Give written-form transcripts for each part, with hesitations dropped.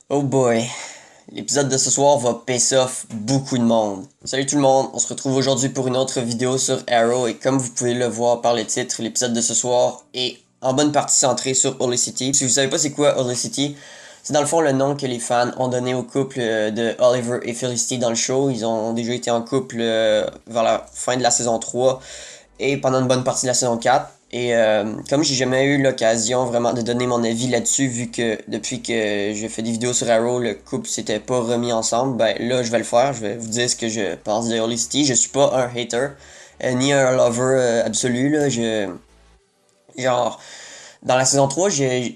Oh boy, l'épisode de ce soir va piss off beaucoup de monde. Salut tout le monde, on se retrouve aujourd'hui pour une autre vidéo sur Arrow et comme vous pouvez le voir par le titre, l'épisode de ce soir est en bonne partie centré sur Olicity. Si vous savez pas c'est quoi Olicity, c'est dans le fond le nom que les fans ont donné au couple de Oliver et Felicity dans le show. Ils ont déjà été en couple vers la fin de la saison 3 et pendant une bonne partie de la saison 4. Et comme j'ai jamais eu l'occasion vraiment de donner mon avis là-dessus, vu que depuis que j'ai fait des vidéos sur Arrow, le couple s'était pas remis ensemble, ben là je vais le faire, je vais vous dire ce que je pense de Holicity. Je suis pas un hater, ni un lover absolu, là. Genre, dans la saison 3,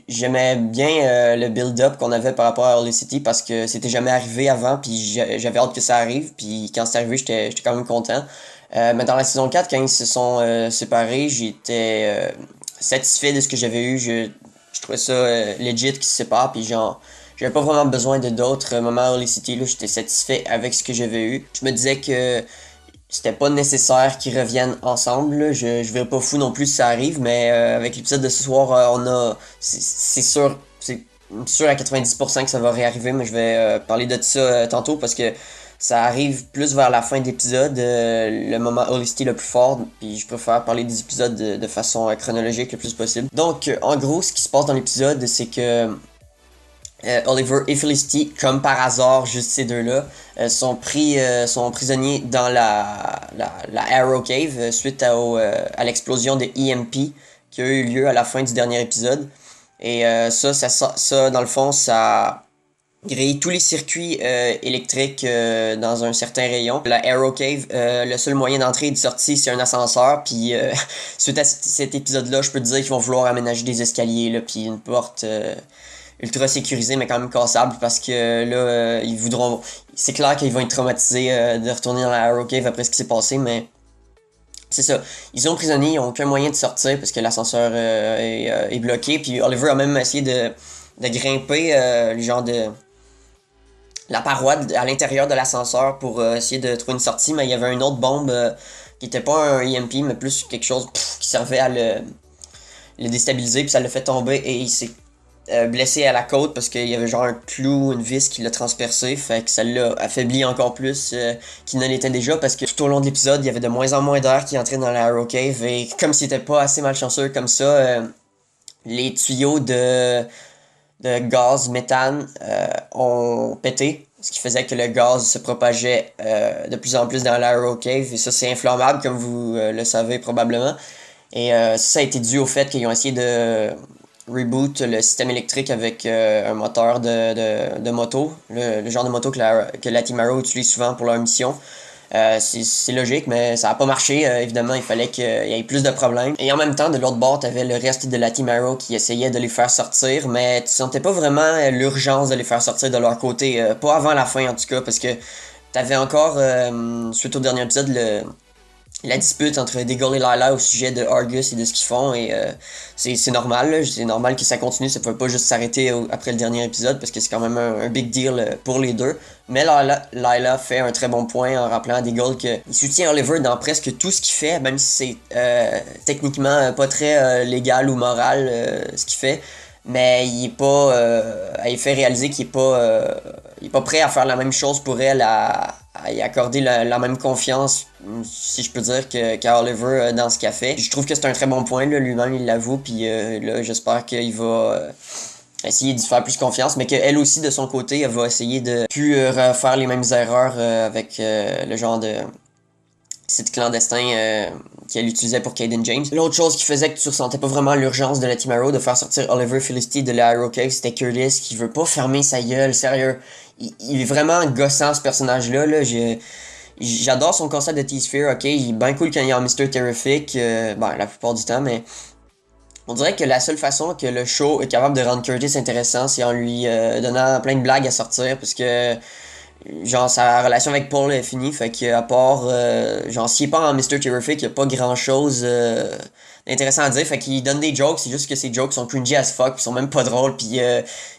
j'aimais bien le build-up qu'on avait par rapport à Holicity parce que c'était jamais arrivé avant, puis j'avais hâte que ça arrive, puis quand c'est arrivé, j'étais quand même content. Mais dans la saison 4, quand ils se sont séparés, j'étais satisfait de ce que j'avais eu. Je trouvais ça legit qu'ils se séparent, puis genre, j'avais pas vraiment besoin de d'autres moments à Holicity, là. J'étais satisfait avec ce que j'avais eu. Je me disais que c'était pas nécessaire qu'ils reviennent ensemble, là. Je verrais pas fou non plus si ça arrive, mais avec l'épisode de ce soir, c'est sûr, c'est sûr à 90% que ça va réarriver, mais je vais parler de ça tantôt parce que ça arrive plus vers la fin de l'épisode, le moment holistique le plus fort, puis je préfère parler des épisodes de façon chronologique le plus possible. Donc, en gros, ce qui se passe dans l'épisode, c'est que Oliver et Felicity, comme par hasard, juste ces deux-là, sont prisonniers dans la Arrow Cave suite à l'explosion de EMP qui a eu lieu à la fin du dernier épisode. Et ça, dans le fond, ça grille tous les circuits électriques dans un certain rayon. La Arrow Cave, le seul moyen d'entrée et de sortie, c'est un ascenseur. Puis suite à cet épisode-là, je peux te dire qu'ils vont vouloir aménager des escaliers, là, puis une porte ultra sécurisée, mais quand même cassable, parce que là, ils voudront... C'est clair qu'ils vont être traumatisés de retourner dans la Arrow Cave après ce qui s'est passé, mais... C'est ça. Ils ont prisonniers, ils ont aucun moyen de sortir parce que l'ascenseur est bloqué. Puis Oliver a même essayé de grimper le genre de la paroi à l'intérieur de l'ascenseur pour essayer de trouver une sortie, mais il y avait une autre bombe qui était pas un EMP, mais plus quelque chose qui servait à le déstabiliser, puis ça l'a fait tomber et il s'est blessé à la côte parce qu'il y avait genre un clou, une vis qui l'a transpercé, fait que ça l'a affaibli encore plus qu'il ne l'était déjà parce que tout au long de l'épisode, il y avait de moins en moins d'air qui entrait dans la Arrow Cave et comme s'il était pas assez malchanceux comme ça, les tuyaux de gaz méthane ont pété, ce qui faisait que le gaz se propageait de plus en plus dans l'Arrow Cave, et ça c'est inflammable comme vous le savez probablement. Et ça a été dû au fait qu'ils ont essayé de reboot le système électrique avec un moteur de moto, le genre de moto que la Team Arrow utilise souvent pour leur mission. C'est logique, mais ça n'a pas marché. Évidemment, il fallait qu'il y ait plus de problèmes. Et en même temps, de l'autre bord, t'avais le reste de la Team Arrow qui essayait de les faire sortir, mais tu sentais pas vraiment l'urgence de les faire sortir de leur côté. Pas avant la fin, en tout cas, parce que t'avais encore, suite au dernier épisode, la dispute entre Diggle et Lila au sujet de Argus et de ce qu'ils font, et c'est normal, là. C'est normal que ça continue, ça peut pas juste s'arrêter après le dernier épisode parce que c'est quand même un big deal pour les deux. Mais Lila fait un très bon point en rappelant à Diggle qu'il soutient Oliver dans presque tout ce qu'il fait, même si c'est techniquement pas très légal ou moral ce qu'il fait, mais il est pas il fait réaliser qu'il est pas prêt à faire la même chose pour elle, à y accorder la même confiance, si je peux dire, qu'à Oliver dans ce qu'elle fait. Je trouve que c'est un très bon point, là, lui-même il l'avoue, puis là j'espère qu'il va essayer d'y faire plus confiance, mais qu'elle aussi de son côté elle va essayer de plus refaire les mêmes erreurs avec le genre de site clandestin qu'elle utilisait pour Caden James. L'autre chose qui faisait que tu ressentais pas vraiment l'urgence de la Team Arrow de faire sortir Oliver Felicity de la Arrow Cave, c'était Curtis qui veut pas fermer sa gueule, sérieux. Il est vraiment gossant ce personnage-là, là. J'adore son concept de T-Sphere, ok, il est bien cool quand il est en Mr. Terrific, ben la plupart du temps, mais on dirait que la seule façon que le show est capable de rendre Curtis intéressant, c'est en lui donnant plein de blagues à sortir, parce que genre sa relation avec Paul est finie, fait que à part genre s'il est pas en Mr. Terrific, il y a pas grand chose d'intéressant à dire, fait qu'il donne des jokes, c'est juste que ces jokes sont cringy as fuck, pis sont même pas drôles, pis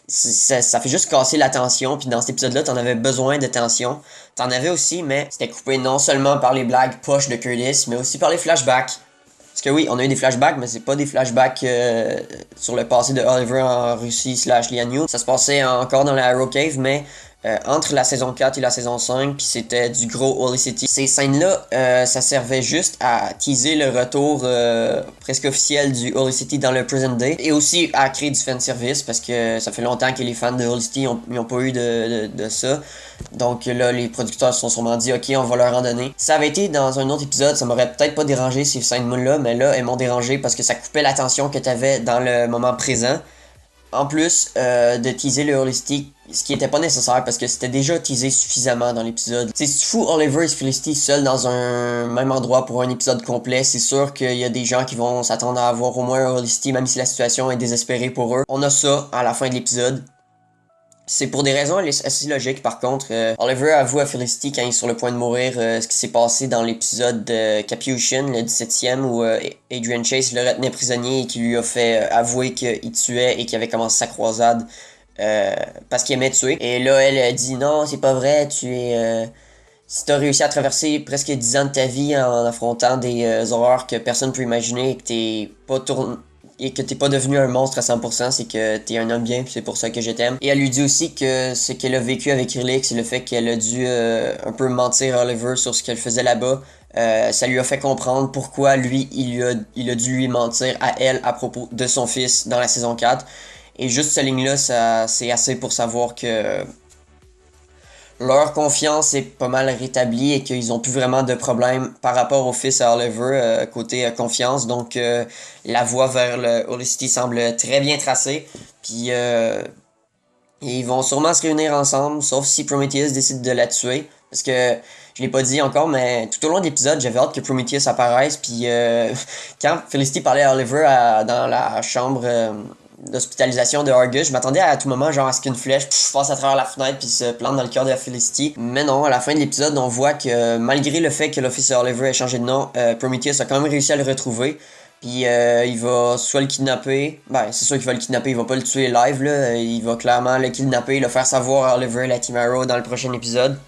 ça fait juste casser la tension, pis dans cet épisode là t'en avais besoin de tension, t'en avais aussi, mais c'était coupé non seulement par les blagues poches de Curtis, mais aussi par les flashbacks. Parce que oui, on a eu des flashbacks, mais c'est pas des flashbacks sur le passé de Oliver en Russie / Lian Yu. Ça se passait encore dans la Arrow Cave, mais entre la saison 4 et la saison 5, puis c'était du gros Holy City. Ces scènes-là, ça servait juste à teaser le retour presque officiel du Holy City dans le present day, et aussi à créer du fanservice, parce que ça fait longtemps que les fans de Holy City n'ont pas eu de ça. Donc là, les producteurs se sont sûrement dit, ok, on va leur en donner. Ça avait été dans un autre épisode, ça m'aurait peut-être pas dérangé ces scènes-là, mais là, elles m'ont dérangé parce que ça coupait l'attention que t'avais dans le moment présent. En plus de teaser le Holistic, ce qui était pas nécessaire parce que c'était déjà teasé suffisamment dans l'épisode. Si tu fous Oliver et Felicity seuls dans un même endroit pour un épisode complet, c'est sûr qu'il y a des gens qui vont s'attendre à avoir au moins un Holistic, même si la situation est désespérée pour eux. On a ça à la fin de l'épisode. C'est pour des raisons assez logiques, par contre. Oliver avoue à Felicity quand il est sur le point de mourir ce qui s'est passé dans l'épisode de Capuchin, le 17e, où Adrian Chase le retenait prisonnier et qui lui a fait avouer qu'il tuait et qu'il avait commencé sa croisade parce qu'il aimait tuer. Et là, elle a dit non, c'est pas vrai, si t'as réussi à traverser presque 10 ans de ta vie en affrontant des horreurs que personne peut imaginer et que t'es pas devenu un monstre à 100%, c'est que t'es un homme bien, c'est pour ça que je t'aime. Et elle lui dit aussi que ce qu'elle a vécu avec Riley, c'est le fait qu'elle a dû un peu mentir à Oliver sur ce qu'elle faisait là-bas. Ça lui a fait comprendre pourquoi lui, il a dû lui mentir à elle à propos de son fils dans la saison 4. Et juste cette ligne-là, c'est assez pour savoir que leur confiance est pas mal rétablie et qu'ils ont plus vraiment de problème par rapport au fils à Oliver côté confiance. Donc la voie vers le Holy City semble très bien tracée. Puis ils vont sûrement se réunir ensemble, sauf si Prometheus décide de la tuer. Parce que je l'ai pas dit encore, mais tout au long de l'épisode, j'avais hâte que Prometheus apparaisse. Puis quand Felicity parlait à Oliver dans la chambre d'hospitalisation de Argus, je m'attendais à tout moment genre à ce qu'une flèche passe à travers la fenêtre puis se plante dans le cœur de Felicity. Mais non, à la fin de l'épisode, on voit que malgré le fait que l'officier Oliver ait changé de nom, Prometheus a quand même réussi à le retrouver. Puis il va soit le kidnapper, ben c'est sûr qu'il va le kidnapper, il va pas le tuer live là, il va clairement le kidnapper, le faire savoir à Oliver et la Team Arrow dans le prochain épisode.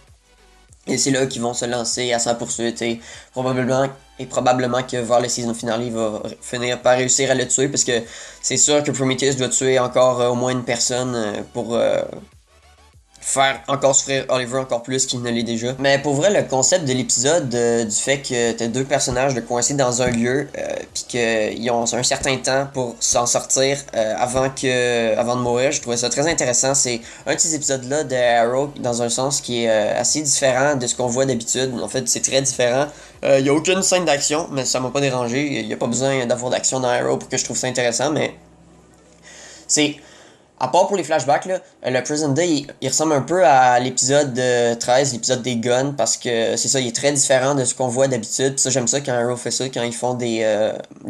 Et c'est là qu'ils vont se lancer à sa poursuite et probablement que vers le season finale, il va finir par réussir à le tuer parce que c'est sûr que Prometheus doit tuer encore au moins une personne pour faire encore souffrir Oliver encore plus qu'il ne l'est déjà. Mais pour vrai, le concept de l'épisode du fait que t'as deux personnages de coincés dans un lieu puis qu'ils ont un certain temps pour s'en sortir avant de mourir, je trouvais ça très intéressant. C'est un de ces épisodes-là de Arrow dans un sens qui est assez différent de ce qu'on voit d'habitude. En fait, c'est très différent. Il n'y a aucune scène d'action, mais ça m'a pas dérangé. Il n'y a pas besoin d'avoir d'action dans Arrow pour que je trouve ça intéressant, mais c'est... À part pour les flashbacks, là, le Present Day, il ressemble un peu à l'épisode 13, l'épisode des guns, parce que c'est ça, il est très différent de ce qu'on voit d'habitude. Pis ça, j'aime ça quand Arrow fait ça, quand ils font des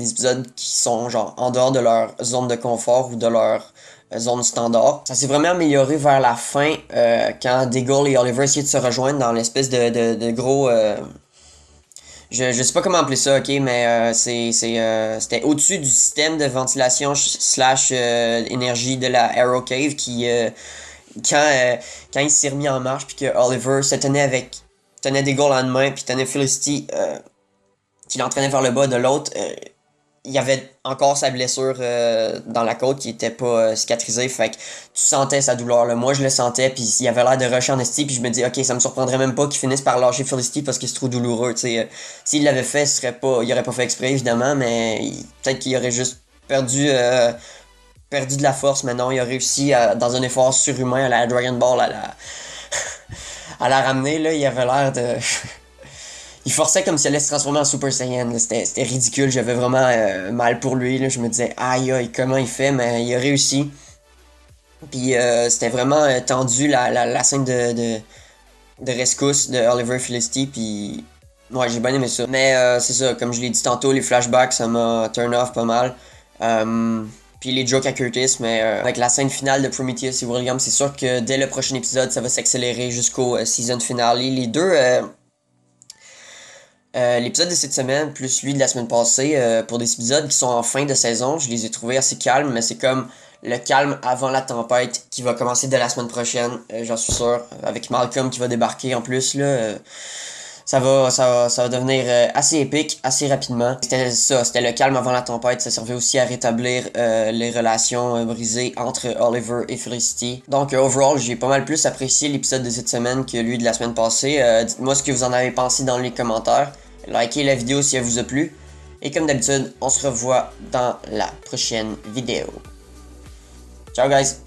épisodes qui sont genre en dehors de leur zone de confort ou de leur zone standard. Ça s'est vraiment amélioré vers la fin, quand Diggle et Oliver essayaient de se rejoindre dans l'espèce de gros... je sais pas comment appeler ça, ok, mais c'était au-dessus du système de ventilation / énergie de la Arrow Cave qui, quand il s'est remis en marche, puis que Oliver tenait des goals en main, puis tenait Felicity qui l'entraînait vers le bas de l'autre, il y avait encore sa blessure dans la côte qui était pas cicatrisée, fait que tu sentais sa douleur là. Moi je le sentais, puis il avait l'air de rusher en esti, puis je me dis ok, ça me surprendrait même pas qu'il finisse par lâcher Felicity parce que c'est trop douloureux, tu sais. S'il l'avait fait, il aurait pas fait exprès évidemment, mais peut-être qu'il aurait juste perdu de la force, mais non, il a réussi dans un effort surhumain à la Dragon Ball à la ramener là, il avait l'air de il forçait comme s'il allait se transformer en Super Saiyan. C'était ridicule. J'avais vraiment mal pour lui. Là. Je me disais, aïe aïe, comment il fait? Mais il a réussi. Puis c'était vraiment tendu la scène de rescousse de Oliver Felicity. Puis ouais, j'ai bien aimé ça. Mais c'est ça, comme je l'ai dit tantôt, les flashbacks, ça m'a turn off pas mal. Puis les jokes à Curtis, mais avec la scène finale de Prometheus et William, c'est sûr que dès le prochain épisode, ça va s'accélérer jusqu'au season finale. Les deux... l'épisode de cette semaine, plus lui de la semaine passée, pour des épisodes qui sont en fin de saison, je les ai trouvés assez calmes, mais c'est comme le calme avant la tempête qui va commencer dès la semaine prochaine, j'en suis sûr, avec Malcolm qui va débarquer en plus, là. ça va devenir assez épique, assez rapidement. C'était ça, c'était le calme avant la tempête. Ça servait aussi à rétablir les relations brisées entre Oliver et Felicity. Donc, overall, j'ai pas mal plus apprécié l'épisode de cette semaine que lui de la semaine passée. Dites-moi ce que vous en avez pensé dans les commentaires. Likez la vidéo si elle vous a plu. Et comme d'habitude, on se revoit dans la prochaine vidéo. Ciao guys!